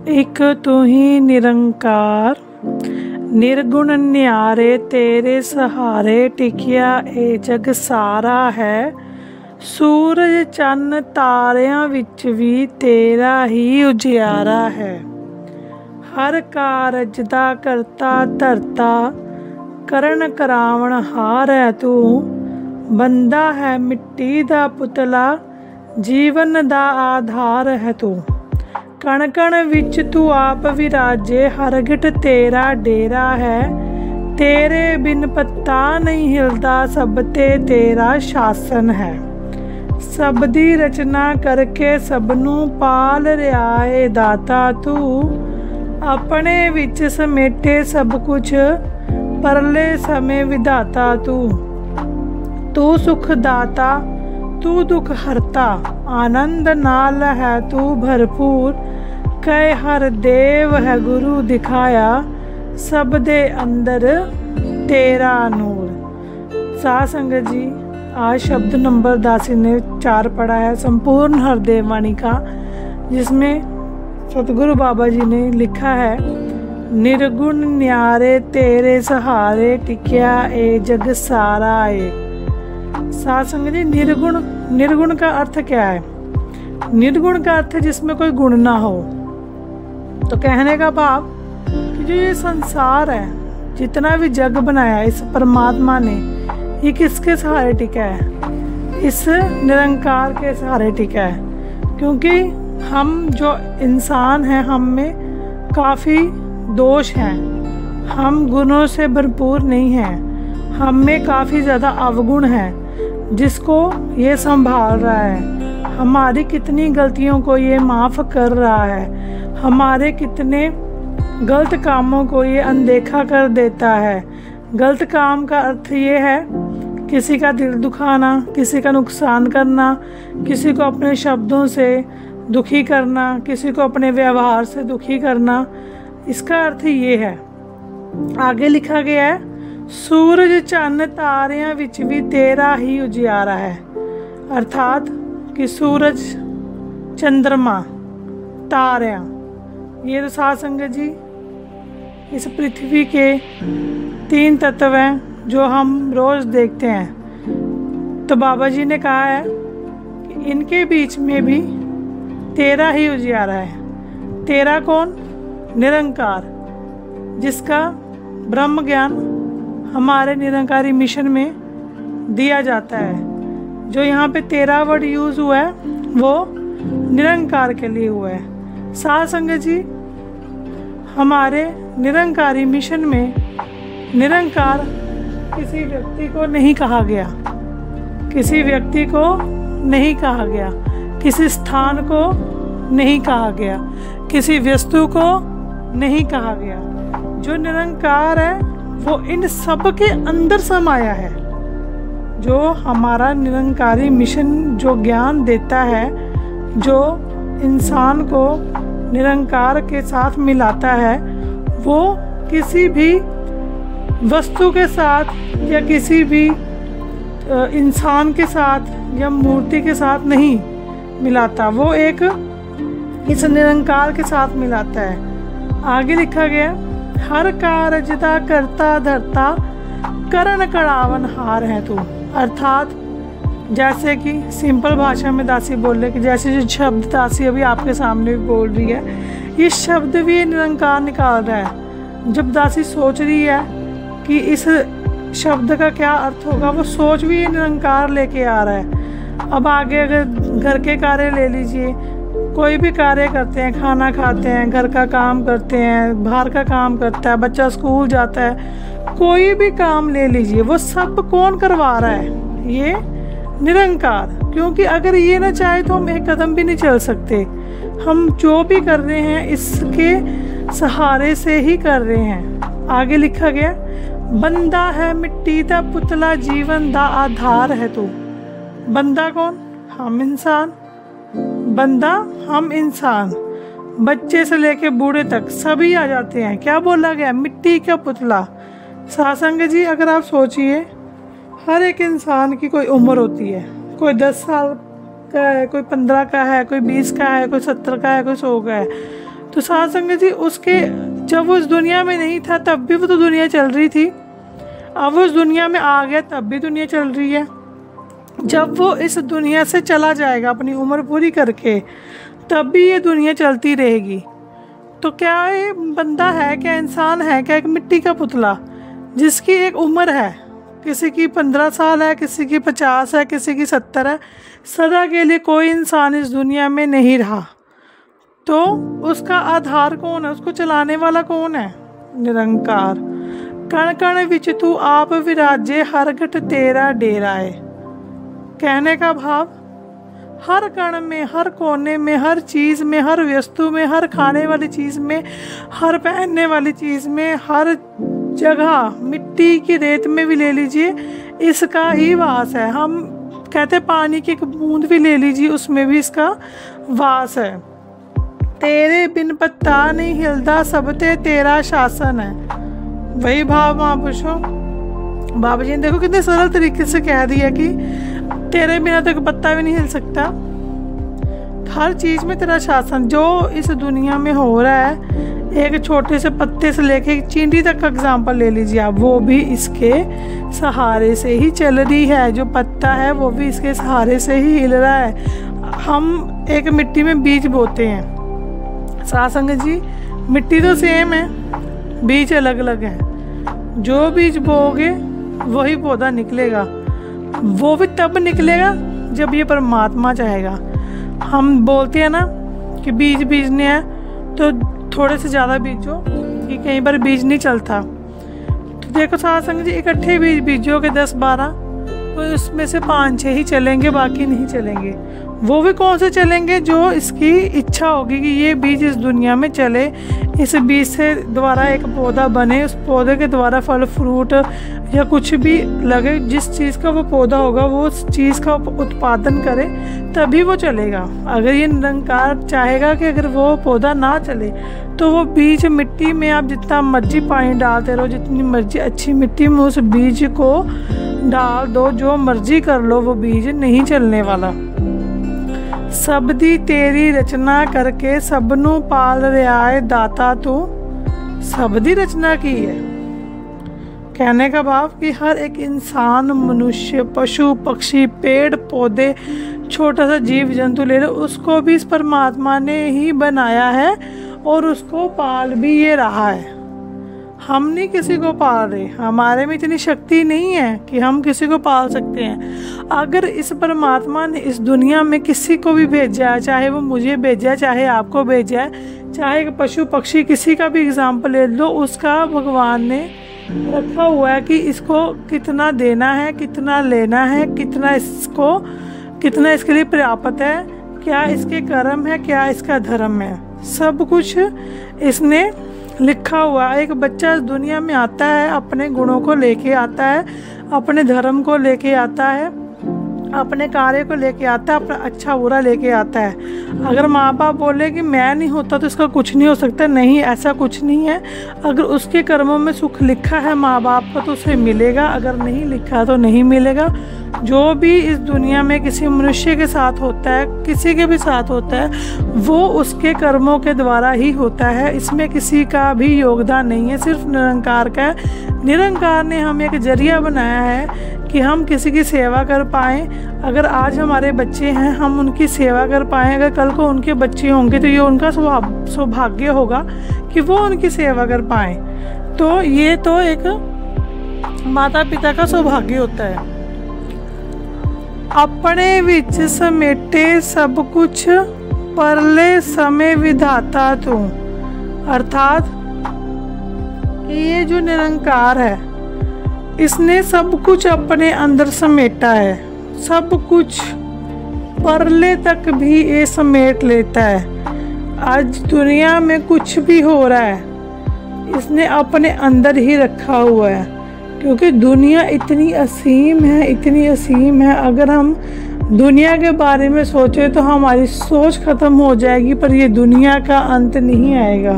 एक तू ही निरंकार, निर्गुण न्यारे तेरे सहारे टिकिया ए जग सारा है। सूरज चन्न तारियां विच भी तेरा ही उजियारा है। हर कारज दा करता धरता, करन करावण हार है तू। बंदा है मिट्टी दा पुतला, जीवन दा आधार है तू। कण कण विच तू आप विराजे, हरगिट तेरा डेरा है। तेरे बिन पत्ता नहीं हिलदा, सब ते तेरा शासन है। सब दी रचना करके सबनू पाल रिया है दाता तू। अपने विच समेटे सब कुछ, परले समय विधाता तू। तू सुख दाता तू दुख हरता, आनंद नाल है तू भरपूर। कह हर देव है गुरु दिखाया, सब दे अंदर तेरा नूर। साध संगत जी, आज शब्द नंबर दासी ने 4 पढ़ा है संपूर्ण हरदेव वाणी का, जिसमें सतगुरु बाबा जी ने लिखा है, निर्गुण न्यारे तेरे सहारे टिकिया ए जग सारा ए। साध संगत जी, निर्गुण का अर्थ क्या है? निर्गुण का अर्थ है जिसमें कोई गुण ना हो। तो कहने का भाव कि जो ये संसार है, जितना भी जग बनाया इस परमात्मा ने, ये किसके सहारे टिका है? इस निरंकार के सहारे टिका है। क्योंकि हम जो इंसान हैं, हम में काफ़ी दोष हैं, हम गुणों से भरपूर नहीं हैं, हम में काफ़ी ज़्यादा अवगुण हैं, जिसको ये संभाल रहा है। हमारी कितनी गलतियों को ये माफ़ कर रहा है, हमारे कितने गलत कामों को ये अनदेखा कर देता है। गलत काम का अर्थ ये है किसी का दिल दुखाना, किसी का नुकसान करना, किसी को अपने शब्दों से दुखी करना, किसी को अपने व्यवहार से दुखी करना। इसका अर्थ ये है। आगे लिखा गया है, सूरज चन्न तारियां विच भी तेरा ही उजियारा है। अर्थात कि सूरज, चंद्रमा, तारियां, ये तो साध संगत जी इस पृथ्वी के 3 तत्व हैं जो हम रोज़ देखते हैं। तो बाबा जी ने कहा है कि इनके बीच में भी तेरा ही उजियारा है। तेरा कौन? निरंकार, जिसका ब्रह्म ज्ञान हमारे निरंकारी मिशन में दिया जाता है। जो यहाँ पे तेरा वर्ड यूज़ हुआ है वो निरंकार के लिए हुआ है। साध संगत जी, हमारे निरंकारी मिशन में निरंकार किसी व्यक्ति को नहीं कहा गया, किसी व्यक्ति को नहीं कहा गया, किसी स्थान को नहीं कहा गया, किसी वस्तु को नहीं कहा गया। जो निरंकार है वो इन सब के अंदर समाया है। जो हमारा निरंकारी मिशन जो ज्ञान देता है, जो इंसान को निरंकार के साथ मिलाता है, वो किसी भी वस्तु के साथ या किसी भी इंसान के साथ या मूर्ति के साथ नहीं मिलाता, वो एक इस निरंकार के साथ मिलाता है। आगे लिखा गया, हर कारजदा करता धरता, करन कड़ावन हार है तू। अर्थात जैसे कि सिंपल भाषा में दासी बोल रहे कि जैसे जो शब्द दासी अभी आपके सामने भी बोल रही है, ये शब्द भी ये निरंकार निकाल रहा है। जब दासी सोच रही है कि इस शब्द का क्या अर्थ होगा, वो सोच भी ये निरंकार लेके आ रहा है। अब आगे अगर घर के कार्य ले लीजिए, कोई भी कार्य करते हैं, खाना खाते हैं, घर का काम करते हैं, बाहर का काम करता है, बच्चा स्कूल जाता है, कोई भी काम ले लीजिए, वो सब कौन करवा रहा है? ये निरंकार। क्योंकि अगर ये ना चाहे तो हम एक कदम भी नहीं चल सकते। हम जो भी कर रहे हैं इसके सहारे से ही कर रहे हैं। आगे लिखा गया, बंदा है मिट्टी दा पुतला, जीवन दा आधार है तू। बंदा कौन? हम इंसान। बंदा हम इंसान, बच्चे से लेके बूढ़े तक सभी आ जाते हैं। क्या बोला गया? मिट्टी का पुतला। साध संगत जी, अगर आप सोचिए, हर एक इंसान की कोई उम्र होती है। कोई 10 साल का है, कोई 15 का है, कोई 20 का है, कोई 70 का है, कोई 100 का है। तो साध संगत जी उसके जब वो इस दुनिया में नहीं था तब भी वो तो दुनिया चल रही थी, अब वो इस दुनिया में आ गया तब भी दुनिया चल रही है। जब वो इस दुनिया से चला जाएगा अपनी उम्र पूरी करके तब भी ये दुनिया चलती रहेगी। तो क्या ये बंदा है, क्या इंसान है, क्या एक मिट्टी का पुतला जिसकी एक उम्र है, किसी की 15 साल है, किसी की 50 है, किसी की 70 है, सदा के लिए कोई इंसान इस दुनिया में नहीं रहा। तो उसका आधार कौन है, उसको चलाने वाला कौन है? निरंकार। कण कण विच तू आप विराजे, हर घट तेरा डेरा है। कहने का भाव, हर कण में, हर कोने में, हर चीज़ में, हर वस्तु में, हर खाने वाली चीज़ में, हर पहनने वाली चीज़ में, हर जगह, मिट्टी की रेत में भी ले लीजिए इसका ही वास है। हम कहते पानी की एक बूंद भी ले लीजिए उसमें भी इसका वास है। तेरे बिन पत्ता नहीं हिलदा, सब ते तेरा शासन है। वही भाव महापुरुषों बाबा जी ने देखो कितने सरल तरीके से कह दिया कि तेरे बिना तो पत्ता भी नहीं हिल सकता, हर चीज़ में तेरा शासन। जो इस दुनिया में हो रहा है, एक छोटे से पत्ते से लेके एक चींटी तक का एग्जाम्पल ले लीजिए आप, वो भी इसके सहारे से ही चल रही है। जो पत्ता है वो भी इसके सहारे से ही हिल रहा है। हम एक मिट्टी में बीज बोते हैं, साथ संगत जी मिट्टी तो सेम है, बीज अलग अलग है। जो बीज बोओगे वही पौधा निकलेगा, वो भी तब निकलेगा जब ये परमात्मा चाहेगा। हम बोलते हैं ना कि बीज बीजने हैं तो थोड़े से ज़्यादा बीजो, कि कई बार बीज नहीं चलता। तो देखो साथ संगत जी इकट्ठे बीज बीजोगे 10-12, तो उसमें से 5-6 ही चलेंगे, बाकी नहीं चलेंगे। वो भी कौन से चलेंगे? जो इसकी इच्छा होगी कि ये बीज इस दुनिया में चले, इस बीज से द्वारा एक पौधा बने, उस पौधे के द्वारा फल फ्रूट या कुछ भी लगे, जिस चीज़ का वो पौधा होगा वो उस चीज़ का उत्पादन करे, तभी वो चलेगा। अगर ये निरंकार चाहेगा कि अगर वो पौधा ना चले तो वो बीज मिट्टी में आप जितना मर्जी पानी डालते रहो, जितनी मर्जी अच्छी मिट्टी में उस बीज को डाल दो, जो मर्जी कर लो, वो बीज नहीं चलने वाला। सबदी तेरी रचना करके सबनू पाल रहा है दाता तू, सबदी रचना की है। कहने का भाव कि हर एक इंसान, मनुष्य, पशु पक्षी, पेड़ पौधे, छोटा सा जीव जंतु ले लो, उसको भी इस परमात्मा ने ही बनाया है और उसको पाल भी ये रहा है। हम नहीं किसी को पाल रहे, हमारे में इतनी शक्ति नहीं है कि हम किसी को पाल सकते हैं। अगर इस परमात्मा ने इस दुनिया में किसी को भी भेजा है, चाहे वो मुझे भेजा है, चाहे आपको भेजा है, चाहे पशु पक्षी किसी का भी एग्जाम्पल ले लो, उसका भगवान ने रखा हुआ है कि इसको कितना देना है, कितना लेना है, कितना इसके लिए प्राप्त है, क्या इसके कर्म है, क्या इसका धर्म है, सब कुछ इसने लिखा हुआ। एक बच्चा इस दुनिया में आता है, अपने गुणों को लेके आता है, अपने धर्म को लेके आता है, अपने कार्य को लेके आता है, अपना अच्छा बुरा लेके आता है। अगर माँ बाप बोले कि मैं नहीं होता तो इसका कुछ नहीं हो सकता, नहीं, ऐसा कुछ नहीं है। अगर उसके कर्मों में सुख लिखा है माँ बाप का तो उसे मिलेगा, अगर नहीं लिखा तो नहीं मिलेगा। जो भी इस दुनिया में किसी मनुष्य के साथ होता है, किसी के भी साथ होता है, वो उसके कर्मों के द्वारा ही होता है। इसमें किसी का भी योगदान नहीं है, सिर्फ निरंकार का है। निरंकार ने हमें एक जरिया बनाया है कि हम किसी की सेवा कर पाएँ। अगर आज हमारे बच्चे हैं, हम उनकी सेवा कर पाएँ, अगर कल को उनके बच्चे होंगे तो ये उनका सौभाग्य होगा कि वो उनकी सेवा कर पाएँ। तो ये तो एक माता पिता का सौभाग्य होता है। अपने विच समेटे सब कुछ, परले समय विधाता तू। अर्थात ये जो निरंकार है, इसने सब कुछ अपने अंदर समेटा है, सब कुछ परले तक भी ये समेट लेता है। आज दुनिया में कुछ भी हो रहा है, इसने अपने अंदर ही रखा हुआ है, क्योंकि दुनिया इतनी असीम है, इतनी असीम है। अगर हम दुनिया के बारे में सोचें तो हमारी सोच ख़त्म हो जाएगी, पर ये दुनिया का अंत नहीं आएगा।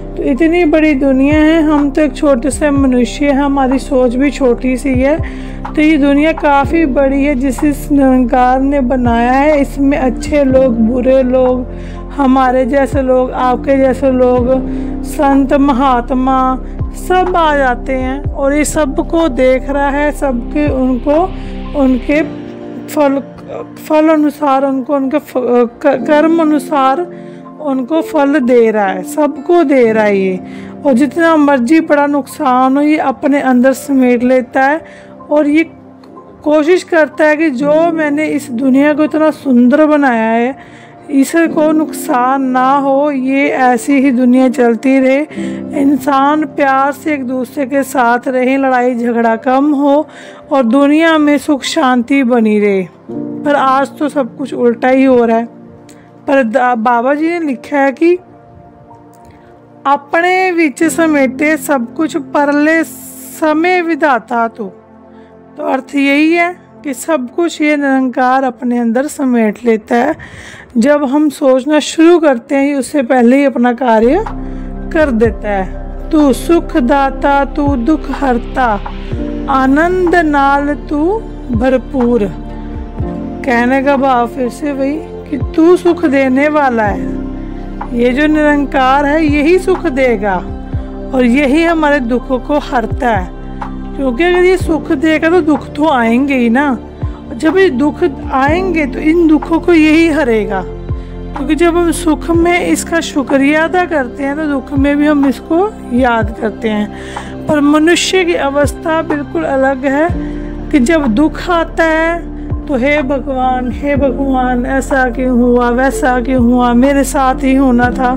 तो इतनी बड़ी दुनिया है, हम तो एक छोटे से मनुष्य हैं, हमारी सोच भी छोटी सी है। तो ये दुनिया काफ़ी बड़ी है जिस निरंकार ने बनाया है। इसमें अच्छे लोग, बुरे लोग, हमारे जैसे लोग, आपके जैसे लोग, संत महात्मा सब आ जाते हैं और ये सबको देख रहा है, सबके उनको उनके फल अनुसार, उनको उनके कर्म अनुसार उनको फल दे रहा है, सबको दे रहा है ये। और जितना मर्जी बड़ा नुकसान हो ये अपने अंदर समेट लेता है और ये कोशिश करता है कि जो मैंने इस दुनिया को इतना सुंदर बनाया है इसे को नुकसान ना हो, ये ऐसी ही दुनिया चलती रहे, इंसान प्यार से एक दूसरे के साथ रहे, लड़ाई झगड़ा कम हो और दुनिया में सुख शांति बनी रहे। पर आज तो सब कुछ उल्टा ही हो रहा है। पर बाबा जी ने लिखा है कि अपने विच समेटे सब कुछ परले समय विधाता तो अर्थ यही है कि सब कुछ ये निरंकार अपने अंदर समेट लेता है। जब हम सोचना शुरू करते हैं उससे पहले ही अपना कार्य कर देता है। तू सुख दाता तू दुख हरता, आनंद नाल तू भरपूर। कहने का भाव फिर से वही कि तू सुख देने वाला है, ये जो निरंकार है यही सुख देगा और यही हमारे दुखों को हरता है। क्योंकि अगर ये सुख देगा तो दुख तो आएंगे ही ना, जब ये दुख आएंगे तो इन दुखों को यही हरेगा। क्योंकि जब हम सुख में इसका शुक्रिया अदा करते हैं तो दुख में भी हम इसको याद करते हैं। पर मनुष्य की अवस्था बिल्कुल अलग है कि जब दुख आता है तो हे भगवान ऐसा क्यों हुआ, वैसा क्यों हुआ, मेरे साथ ही होना था।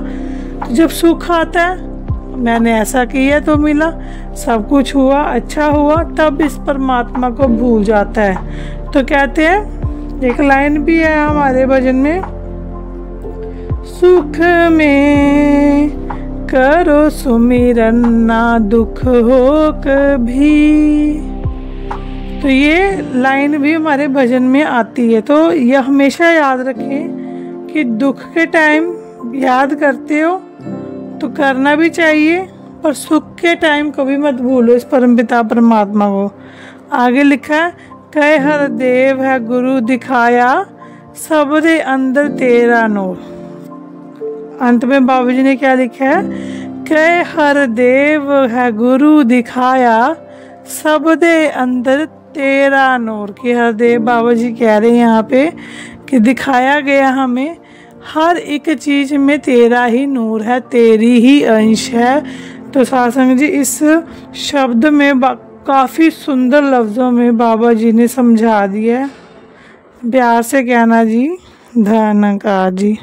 तो जब सुख आता है मैंने ऐसा किया तो मिला, सब कुछ हुआ, अच्छा हुआ, तब इस परमात्मा को भूल जाता है। तो कहते हैं, एक लाइन भी है हमारे भजन में, सुख में करो सुमिरन ना दुख हो कभी। तो ये लाइन भी हमारे भजन में आती है। तो यह हमेशा याद रखें कि दुख के टाइम याद करते हो तो करना भी चाहिए, पर सुख के टाइम कभी मत भूलो इस परमपिता परमात्मा को। आगे लिखा है, कहे हर देव है गुरु दिखाया, सबरे अंदर तेरा नूर। अंत में बाबा जी ने क्या लिखा है, कहे हर देव है गुरु दिखाया, सबदे अंदर तेरा नूर। कि हर देव बाबा जी कह रहे हैं यहाँ पे कि दिखाया गया हमें हर एक चीज़ में तेरा ही नूर है, तेरी ही अंश है। तो सत्संग जी इस शब्द में काफ़ी सुंदर लफ्ज़ों में बाबा जी ने समझा दिया है। प्यार से कहना जी, धन्यवाद जी।